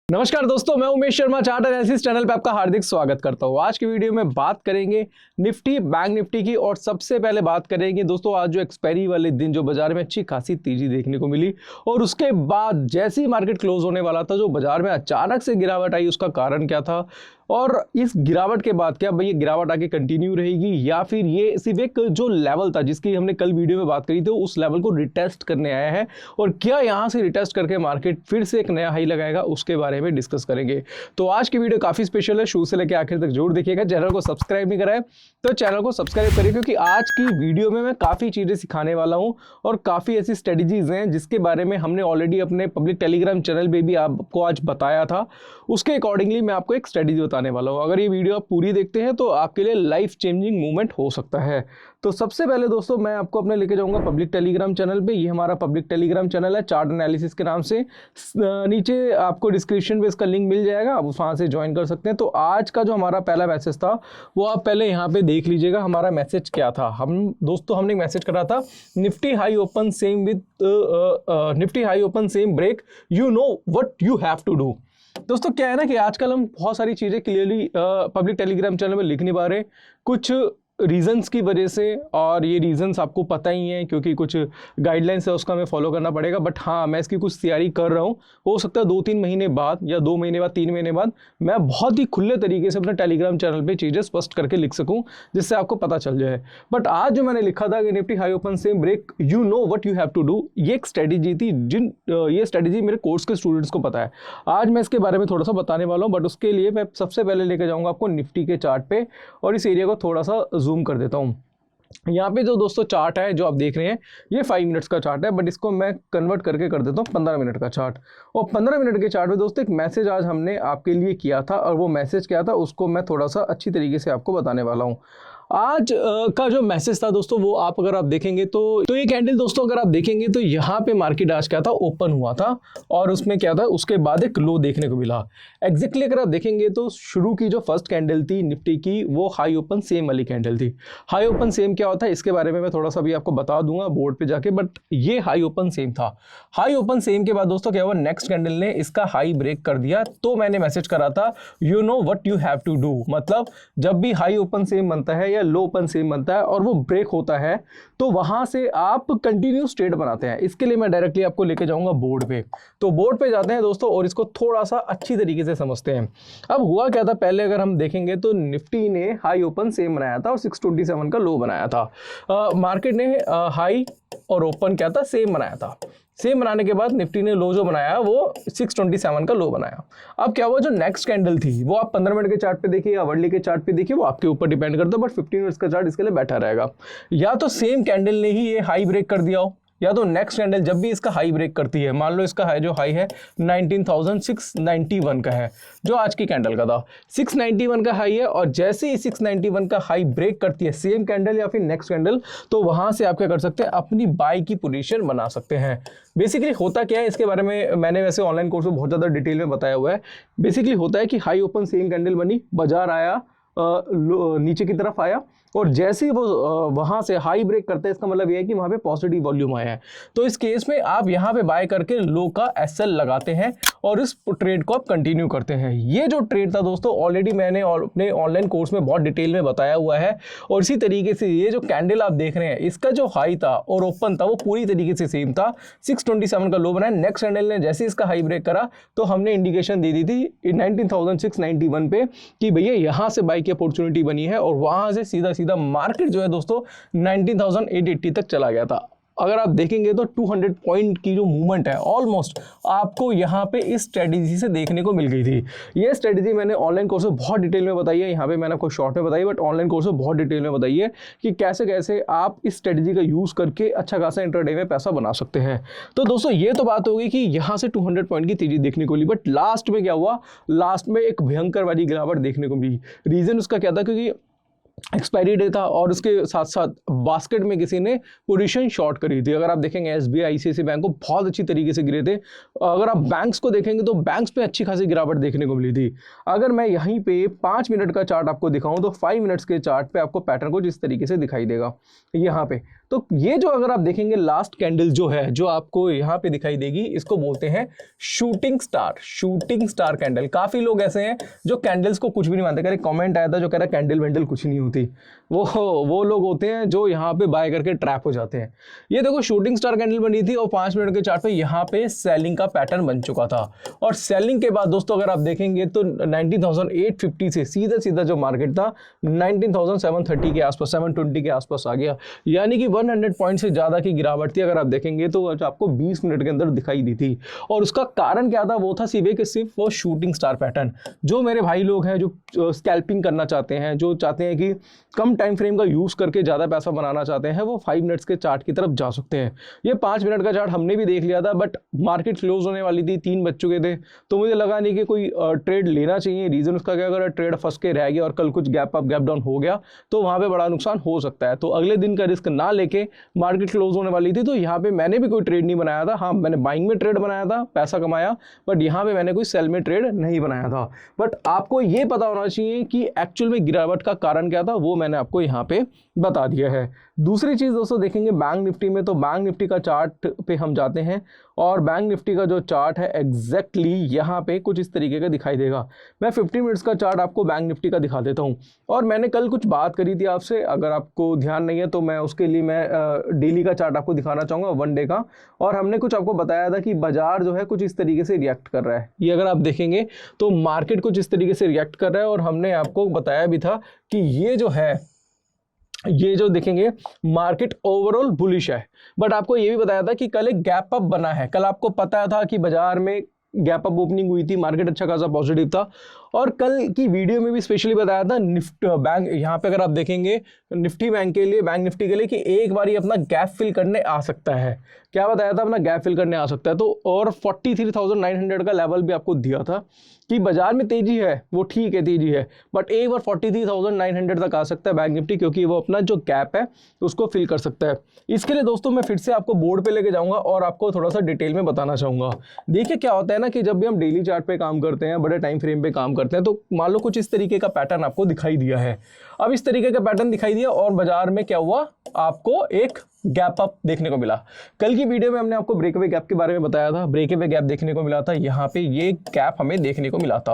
नमस्कार दोस्तों, मैं Umesh Sharma chart analysis channel पे आपका हार्दिक स्वागत करता हूँ। आज की वीडियो में बात करेंगे निफ्टी बैंक निफ्टी की। और सबसे पहले बात करेंगे दोस्तों आज जो एक्सपायरी वाले दिन जो बाजार में अच्छी खासी तेजी देखने को मिली और उसके बाद जैसे ही मार्केट क्लोज होने वाला था जो बाजार में अचानक से गिरावट आई, उसका कारण क्या था और इस गिरावट के बाद क्या भाई ये गिरावट आगे कंटिन्यू रहेगी या फिर ये सिर्फ एक जो लेवल था जिसकी हमने कल वीडियो में बात करी थी उस लेवल को रिटेस्ट करने आया है और क्या यहाँ से रिटेस्ट करके मार्केट फिर से एक नया हाई लगाएगा, उसके बारे में डिस्कस करेंगे। तो आज की वीडियो काफी स्पेशल है, शुरू से लेकर आखिर तक जरूर देखिएगा। चैनल को सब्सक्राइब नहीं करा है तो चैनल को सब्सक्राइब करिए, क्योंकि आज की वीडियो में मैं काफी चीजें सिखाने वाला हूँ और काफी ऐसी स्ट्रेटेजीज हैं जिसके बारे में हमने ऑलरेडी अपने पब्लिक टेलीग्राम चैनल पे भी आपको आज बताया था। उसके अकॉर्डिंगली मैं आपको एक स्ट्रेटेजी बताने वाला हूँ। अगर ये वीडियो आप पूरी देखते हैं तो आपके लिए लाइफ चेंजिंग मूवमेंट हो सकता है। तो सबसे पहले दोस्तों मैं आपको अपने लेके जाऊंगा पब्लिक टेलीग्राम चैनल पे। ये हमारा पब्लिक टेलीग्राम चैनल है चार्ट एनालिसिस के नाम से। नीचे आपको डिस्क्रिप्शन पे इसका लिंक मिल जाएगा, आप वहाँ से ज्वाइन कर सकते हैं। तो आज का जो हमारा पहला मैसेज था वो आप पहले यहाँ पे देख लीजिएगा। हमारा मैसेज क्या था? हमने मैसेज करा था Nifty high open same with Nifty high open same break, you know what you have to do. दोस्तों क्या है ना कि आजकल हम बहुत सारी चीज़ें क्लियरली पब्लिक टेलीग्राम चैनल में लिख नहीं पा रहे, कुछ रीजंस की वजह से। और ये रीजंस आपको पता ही है क्योंकि कुछ गाइडलाइंस है उसका हमें फॉलो करना पड़ेगा। बट हाँ, मैं इसकी कुछ तैयारी कर रहा हूँ। हो सकता है 2-3 महीने बाद या 2 महीने बाद 3 महीने बाद मैं बहुत ही खुले तरीके से अपने टेलीग्राम चैनल पे चीज़ें स्पष्ट करके लिख सकूँ जिससे आपको पता चल जाए। बट आज जो मैंने लिखा था कि Nifty high open same break, you know what you have to do, ये एक स्ट्रेटेजी थी ये स्ट्रेटेजी मेरे कोर्स के स्टूडेंट्स को पता है। आज मैं इसके बारे में थोड़ा सा बताने वाला हूँ, बट उसके लिए मैं सबसे पहले लेकर जाऊँगा आपको निफ्टी के चार्ट पे और इस एरिया को थोड़ा सा जूम कर देता हूँ। यहाँ पे जो दोस्तों चार्ट है जो आप देख रहे हैं ये 5 मिनट्स का चार्ट है, बट इसको मैं कन्वर्ट करके कर देता हूँ 15 मिनट का चार्ट। और 15 मिनट के चार्ट में दोस्तों एक मैसेज आज हमने आपके लिए किया था और वो मैसेज क्या था उसको मैं थोड़ा सा अच्छी तरीके से आपको बताने वाला हूँ। आज का जो मैसेज था दोस्तों वो अगर आप देखेंगे तो ये कैंडल दोस्तों अगर आप देखेंगे तो यहाँ पे मार्केट आज क्या था, ओपन हुआ था और उसमें क्या था उसके बाद एक लो देखने को मिला। एग्जैक्टली अगर आप देखेंगे तो शुरू की जो फर्स्ट कैंडल थी निफ्टी की वो हाई ओपन सेम वाली कैंडल थी। हाई ओपन सेम क्या होता है इसके बारे में मैं थोड़ा सा भी आपको बता दूंगा बोर्ड पे जाके, बट ये हाई ओपन सेम था। हाई ओपन सेम के बाद दोस्तों क्या हुआ, नेक्स्ट कैंडल ने इसका हाई ब्रेक कर दिया। तो मैंने मैसेज करा था you know what you have to do, मतलब जब भी हाई ओपन सेम बनता है लो ओपन सेम बनता है और वो ब्रेक होता है तो वहां से आप कंटिन्यूस ट्रेड बनाते हैं। इसके लिए मैं डायरेक्टली आपको लेके जाऊंगा बोर्ड पे। तो बोर्ड पे जाते हैं दोस्तों और इसको थोड़ा सा अच्छी तरीके से समझते हैं। अब हुआ क्या था, पहले अगर हम देखेंगे तो निफ्टी ने हाई ओपन सेम बनाया था और 627 का लो बनाया था। मार्केट ने हाई और ओपन क्या था, सेम बनाया था। सेम बनाने के बाद निफ्टी ने लो जो बनाया वो 627 का लो बनाया। अब क्या हुआ, जो नेक्स्ट कैंडल थी वो आप 15 मिनट के चार्ट पे देखिए या वर्ली के चार्ट पे देखिए, वो आपके ऊपर डिपेंड करता है, बट 15 मिनट्स का चार्ट इसके लिए बैठा रहेगा। या तो सेम कैंडल ने ही ये हाई ब्रेक कर दिया हो, या तो नेक्स्ट कैंडल जब भी इसका हाई ब्रेक करती है, मान लो इसका हाई जो हाई है 19,691 का है जो आज की कैंडल का था, 691 का हाई है और जैसे ही 691 का हाई ब्रेक करती है सेम कैंडल या फिर नेक्स्ट कैंडल, तो वहां से आप क्या कर सकते हैं, अपनी बाई की पोजीशन बना सकते हैं। बेसिकली होता क्या है इसके बारे में मैंने वैसे ऑनलाइन कोर्स में बहुत ज़्यादा डिटेल में बताया हुआ है। बेसिकली होता है कि हाई ओपन सेम कैंडल बनी, बाजार आया नीचे की तरफ आया और जैसे ही वो वहां से हाई ब्रेक करते हैं इसका मतलब यह है कि वहां पे पॉजिटिव वॉल्यूम आया है। तो इस केस में आप यहां पे बाय करके लो का एसएल लगाते हैं और इस ट्रेड को आप कंटिन्यू करते हैं। ये जो ट्रेड था दोस्तों ऑलरेडी मैंने अपने ऑनलाइन कोर्स में बहुत डिटेल में बताया हुआ है। और इसी तरीके से ये जो कैंडल आप देख रहे हैं इसका जो हाई था और ओपन था वो पूरी तरीके से सेम था, 627 का लो बनाया। नेक्स्ट कैंडल ने जैसे इसका हाई ब्रेक करा तो हमने इंडिकेशन दे दी थी 19,691 पे कि भैया यहां से बाई की अपॉर्चुनिटी बनी है और वहां से सीधा मार्केट जो है दोस्तों 19,880 तक चला गया था। अगर आप देखेंगे तो 200 पॉइंट की जो मूवमेंट है ऑलमोस्ट आपको यहाँ पे इस स्ट्रेटेजी से देखने को मिल गई थी। ये स्ट्रेटेजी मैंने ऑनलाइन कोर्स में बहुत डिटेल में बताई है, यहाँ पे मैंने आपको शॉर्ट में बताई, बट ऑनलाइन कोर्स में बहुत डिटेल में बताई है कि कैसे कैसे आप इस स्ट्रेटेजी का यूज़ करके अच्छा खासा इंट्राडे में पैसा बना सकते हैं। तो दोस्तों ये तो बात हो गई कि यहाँ से 200 पॉइंट की तेजी देखने को मिली, बट लास्ट में क्या हुआ, लास्ट में एक भयंकर वाली गिरावट देखने को मिली। रीज़न उसका क्या था, क्योंकि एक्सपायरी डे था और उसके साथ साथ बास्केट में किसी ने पोजीशन शॉर्ट करी थी। अगर आप देखेंगे एसबीआई आईसीआईसी बैंक को बहुत अच्छी तरीके से गिरे थे। अगर आप बैंक्स को देखेंगे तो बैंक्स पे अच्छी खासी गिरावट देखने को मिली थी। अगर मैं यहीं पे 5 मिनट का चार्ट आपको दिखाऊं तो 5 मिनट्स के चार्ट पे आपको पैटर्न कुछ इस तरीके से दिखाई देगा। यहाँ पे तो ये जो अगर आप देखेंगे लास्ट कैंडल जो है, जो आपको यहाँ पे दिखाई देगी, इसको बोलते हैं शूटिंग स्टार कैंडल। काफी लोग ऐसे हैं जो कैंडल्स को कुछ भी नहीं मानते। कह रहे कमेंट आया था जो कह रहा कैंडल वेंडल कुछ नहीं होती, वो लोग होते हैं जो यहाँ पे बाय करके ट्रैप हो जाते हैं। ये देखो शूटिंग स्टार कैंडल बनी थी और 5 मिनट के चार्ट पे यहाँ पे सेलिंग का पैटर्न बन चुका था। और सेलिंग के बाद दोस्तों अगर आप देखेंगे तो 19,850 से सीधा जो मार्केट था 19,730 के आसपास, 720 के आसपास आ गया। यानी कि 100 पॉइंट से ज़्यादा की गिरावट थी। अगर आप देखेंगे तो आपको 20 मिनट के अंदर दिखाई दी थी। और उसका कारण क्या था? वो था सिर्फ वो शूटिंग स्टार पैटर्न। जो मेरे भाई लोग हैं जो स्कैल्पिंग करना चाहते हैं, जो चाहते हैं कि कम टाइम फ्रेम का यूज़ करके ज़्यादा पैसा बनाना चाहते हैं, वो 5 मिनट्स के चार्ट की तरफ जा सकते हैं। ये 5 मिनट का चार्ट हमने भी देख लिया था, बट मार्केट क्लोज होने वाली थी, 3 बज चुके थे, तो मुझे लगा नहीं कि कोई ट्रेड लेना चाहिए। रीज़न उसका क्या, अगर ट्रेड फंस के रह गया और कल कुछ गैप अप गैप डाउन हो गया तो वहाँ पे बड़ा नुकसान हो सकता है। तो अगले दिन का रिस्क ना लेके मार्केट क्लोज होने वाली थी, तो यहाँ पे मैंने भी कोई ट्रेड नहीं बनाया था। हाँ, मैंने बाइंग में ट्रेड बनाया था, पैसा कमाया, बट यहाँ पे मैंने कोई सेल में ट्रेड नहीं बनाया था। बट आपको ये पता होना चाहिए कि एक्चुअल में गिरावट का कारण क्या था, वो मैंने आपको यहाँ पे बता दिया है। दूसरी चीज़ दोस्तों देखेंगे बैंक निफ्टी में, तो बैंक निफ्टी का चार्ट पे हम जाते हैं और बैंक निफ्टी का जो चार्ट है एग्जैक्टली यहाँ पे कुछ इस तरीके का दिखाई देगा। मैं 15 मिनट्स का चार्ट आपको बैंक निफ्टी का दिखा देता हूँ। और मैंने कल कुछ बात करी थी आपसे, अगर आपको ध्यान नहीं है तो मैं उसके लिए मैं डेली का चार्ट आपको दिखाना चाहूँगा, 1 डे का। और हमने कुछ आपको बताया था कि बाजार जो है कुछ इस तरीके से रिएक्ट कर रहा है। ये अगर आप देखेंगे तो मार्केट कुछ इस तरीके से रिएक्ट कर रहा है, और हमने आपको बताया भी था कि ये जो देखेंगे मार्केट ओवरऑल बुलिश है। बट आपको ये भी बताया था कि कल एक गैप अप बना है। कल आपको पता था कि बाजार में गैप अप ओपनिंग हुई थी, मार्केट अच्छा खासा पॉजिटिव था। और कल की वीडियो में भी स्पेशली बताया था बैंक, यहाँ पे अगर आप देखेंगे निफ्टी बैंक निफ्टी के लिए कि एक बार ये अपना गैप फिल करने आ सकता है। क्या बताया था? अपना गैप फिल करने आ सकता है। तो और 43,900 का लेवल भी आपको दिया था कि बाजार में तेजी है, वो ठीक है तेजी है, बट एक बार 43,900 तक आ सकता है बैंक निफ्टी, क्योंकि वो अपना जो गैप है उसको फिल कर सकता है। इसके लिए दोस्तों मैं फिर से आपको बोर्ड पे लेके जाऊंगा और आपको थोड़ा सा डिटेल में बताना चाहूँगा। देखिए क्या होता है ना कि जब भी हम डेली चार्ट पे काम करते हैं, बड़े टाइम फ्रेम पे काम करते हैं, तो मान लो कुछ इस तरीके का पैटर्न आपको दिखाई दिया है। अब इस तरीके का पैटर्न दिखाई दिया और बाजार में क्या हुआ, आपको एक गैप अप देखने को मिला। कल की वीडियो में हमने आपको ब्रेकअवे गैप के बारे में बताया था। ब्रेकअवे गैप देखने को मिला था, यहाँ पे ये गैप हमें देखने को मिला था।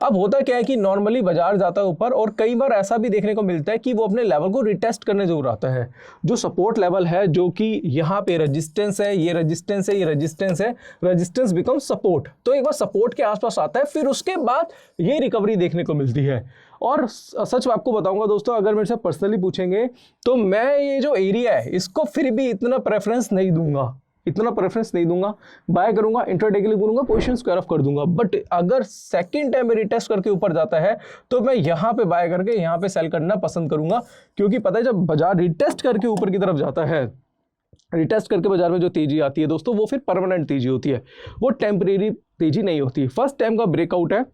अब होता क्या है कि नॉर्मली बाजार जाता है ऊपर, और कई बार ऐसा भी देखने को मिलता है कि वो अपने लेवल को रिटेस्ट करने जरूर आता है। जो सपोर्ट लेवल है, जो कि यहाँ पे रेजिस्टेंस है, ये रेजिस्टेंस है, ये रेजिस्टेंस है, रेजिस्टेंस बिकम सपोर्ट। तो एक बार सपोर्ट के आसपास आता है, फिर उसके बाद ये रिकवरी देखने को मिलती है। और सच आपको बताऊंगा दोस्तों, अगर मेरे से पर्सनली पूछेंगे तो मैं ये जो एरिया है इसको फिर भी इतना प्रेफरेंस नहीं दूंगा, बाय करूंगा, इंट्राडे के लिए बोलूंगा, पोजीशन स्क्वायर ऑफ कर दूंगा। बट अगर सेकंड टाइम रिटेस्ट करके ऊपर जाता है तो मैं यहाँ पे बाय करके यहाँ पे सेल करना पसंद करूंगा, क्योंकि पता है जब बाजार रिटेस्ट करके ऊपर की तरफ जाता है, रिटेस्ट करके बाजार में जो तेजी आती है दोस्तों, वो फिर परमानेंट तेजी होती है, वो टेम्परेरी तेजी नहीं होती। फर्स्ट टाइम का ब्रेकआउट है,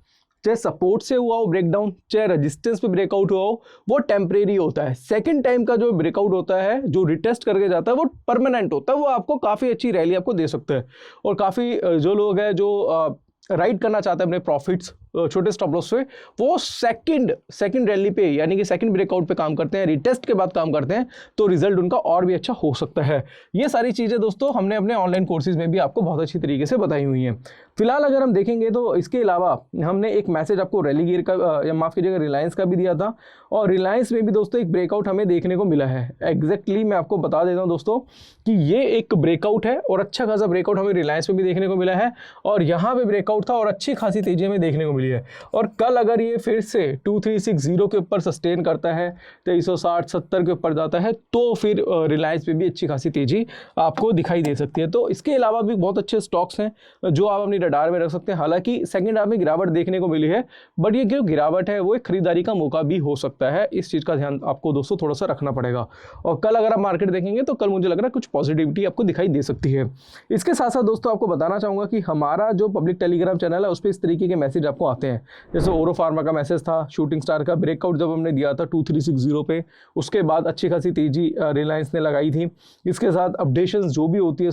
चाहे सपोर्ट से हुआ हो ब्रेकडाउन, चाहे रेजिस्टेंस पे ब्रेकआउट हुआ हो, वो टेम्परेरी होता है। सेकंड टाइम का जो ब्रेकआउट होता है, जो रिटेस्ट करके जाता है, वो परमानेंट होता है। वो आपको काफ़ी अच्छी रैली आपको दे सकता है। और काफ़ी जो लोग हैं जो राइड करना चाहते हैं अपने प्रॉफिट्स छोटे स्टॉप लॉस से, वो सेकंड रैली पे यानी कि सेकंड ब्रेकआउट पे काम करते हैं, रिटेस्ट के बाद काम करते हैं, तो रिजल्ट उनका और भी अच्छा हो सकता है। ये सारी चीज़ें दोस्तों हमने अपने ऑनलाइन कोर्सेज में भी आपको बहुत अच्छी तरीके से बताई हुई हैं। फिलहाल अगर हम देखेंगे तो इसके अलावा हमने एक मैसेज आपको रैली गियर का या माफ़ कीजिएगा रिलायंस का भी दिया था, और रिलायंस में भी दोस्तों एक ब्रेकआउट हमें देखने को मिला है। एग्जैक्टली मैं आपको बता देता हूँ दोस्तों कि ये एक ब्रेकआउट है, और अच्छा खासा ब्रेकआउट हमें रिलायंस में भी देखने को मिला है, और यहाँ पे ब्रेकआउट था और अच्छी खासी तेजी हमें देखने को मिली है। और कल अगर ये फिर से 2360 के ऊपर सस्टेन करता है, 2360-70 के ऊपर जाता है, तो फिर रिलायंस पे भी अच्छी खासी तेजी आपको दिखाई दे सकती है। तो इसके अलावा भी बहुत अच्छे स्टॉक्स हैं जो आप अपनी रडार में रख सकते हैं। हालांकि सेकंड हाफ में गिरावट देखने को मिली है, बट ये जो गिरावट है वो एक खरीदारी का मौका भी हो सकता है। इस चीज़ का ध्यान आपको दोस्तों थोड़ा सा रखना पड़ेगा। और कल अगर आप मार्केट देखेंगे तो कल मुझे लग रहा है कुछ पॉजिटिविटी आपको दिखाई दे सकती है। इसके साथ साथ दोस्तों आपको बताना चाहूँगा कि हमारा जो पब्लिक टेलीग्राम चैनल है उस पर इस तरीके के मैसेज आपको आते हैं। जैसे ओरो फार्मा का मैसेज था, शूटिंग स्टार का ब्रेकआउट जब हमने दिया था 2360 पे, उसके बाद अच्छी खासी तेजी रिलायंस ने लगाई थी। इसके साथ अपडेशंस जो भी होती है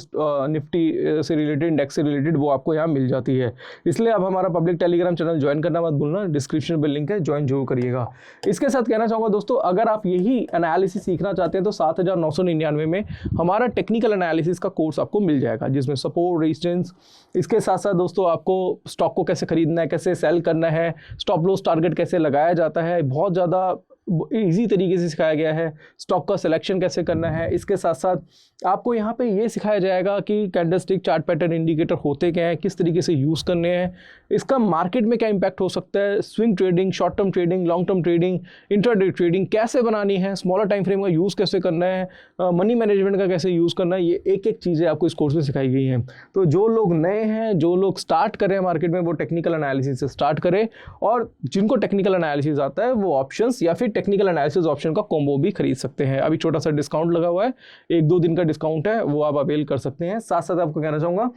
निफ्टी से रिलेटेड, इंडेक्स से रिलेटेड, वो आपको यहाँ मिल जाती है। इसलिए आप हमारा पब्लिक टेलीग्राम चैनल ज्वाइन करना मत भूलना, डिस्क्रिप्शन में लिंक है, ज्वाइन जरूर करिएगा। इसके साथ कहना चाहूँगा दोस्तों, अगर आप यही एनालिसिस सीखना चाहते हैं तो 7999 में हमारा टेक्निकल एनालिसिस का कोर्स आपको मिल जाएगा, जिसमें सपोर्ट, रेजिस्टेंस, इसके साथ साथ दोस्तों आपको स्टॉक को कैसे खरीदना है, कैसे सेल करना है, स्टॉप लॉस टारगेट कैसे लगाया जाता है, बहुत ज़्यादा इजी तरीके से सिखाया गया है। स्टॉक का सिलेक्शन कैसे करना है, इसके साथ साथ आपको यहाँ पे ये सिखाया जाएगा कि कैंडलस्टिक, चार्ट पैटर्न, इंडिकेटर होते क्या हैं, किस तरीके से यूज़ करने हैं, इसका मार्केट में क्या इंपैक्ट हो सकता है, swing trading, short term trading, long term trading, intraday trading कैसे बनानी है, स्मॉलर टाइम फ्रेम का यूज़ कैसे करना है, मनी मैनेजमेंट का कैसे यूज़ करना है, ये एक एक चीज़ें आपको इस कोर्स में सिखाई गई हैं। तो जो लोग नए हैं, जो लोग स्टार्ट कर रहे हैं मार्केट में, वो टेक्निकल एनालिसिस से स्टार्ट करें, और जिनको टेक्निकल एनालिसिस आता है वो ऑप्शंस या फिर टेक्निकल एनालिसिस ऑप्शन का कॉम्बो भी खरीद सकते हैं। अभी छोटा सा डिस्काउंट लगा हुआ है, 1-2 दिन का डिस्काउंट है, वो आप अवेल कर सकते हैं। साथ साथ आपको कहना चाहूँगा,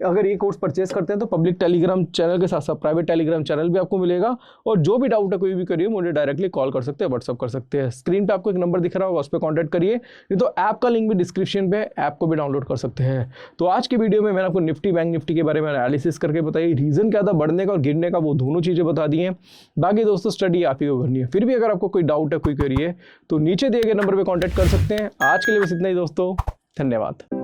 अगर ये कोर्स परचेस करते हैं तो पब्लिक टेलीग्राम चैनल के साथ साथ प्राइवेट टेलीग्राम चैनल भी आपको मिलेगा, और जो भी डाउट है कोई भी करिए, मुझे डायरेक्टली कॉल कर सकते हैं, व्हाट्सअप कर सकते हैं। स्क्रीन पे आपको एक नंबर दिख रहा होगा, उस पर कॉन्टैक्ट करिए, नहीं तो ऐप का लिंक भी डिस्क्रिप्शन पे है, ऐप को भी डाउनलोड कर सकते हैं। तो आज की वीडियो में मैंने आपको निफ्टी, बैंक निफ्टी के बारे में एनालिसिस करके बताई, रीजन क्या था बढ़ने का और गिरने का, वो दोनों चीज़ें बता दी हैं। बाकी दोस्तों स्टडी आप ही को करनी है। फिर भी अगर आपको कोई डाउट है, कोई करिए, तो नीचे दिए गए नंबर पे कांटेक्ट कर सकते हैं। आज के लिए बस इतना ही दोस्तों, धन्यवाद।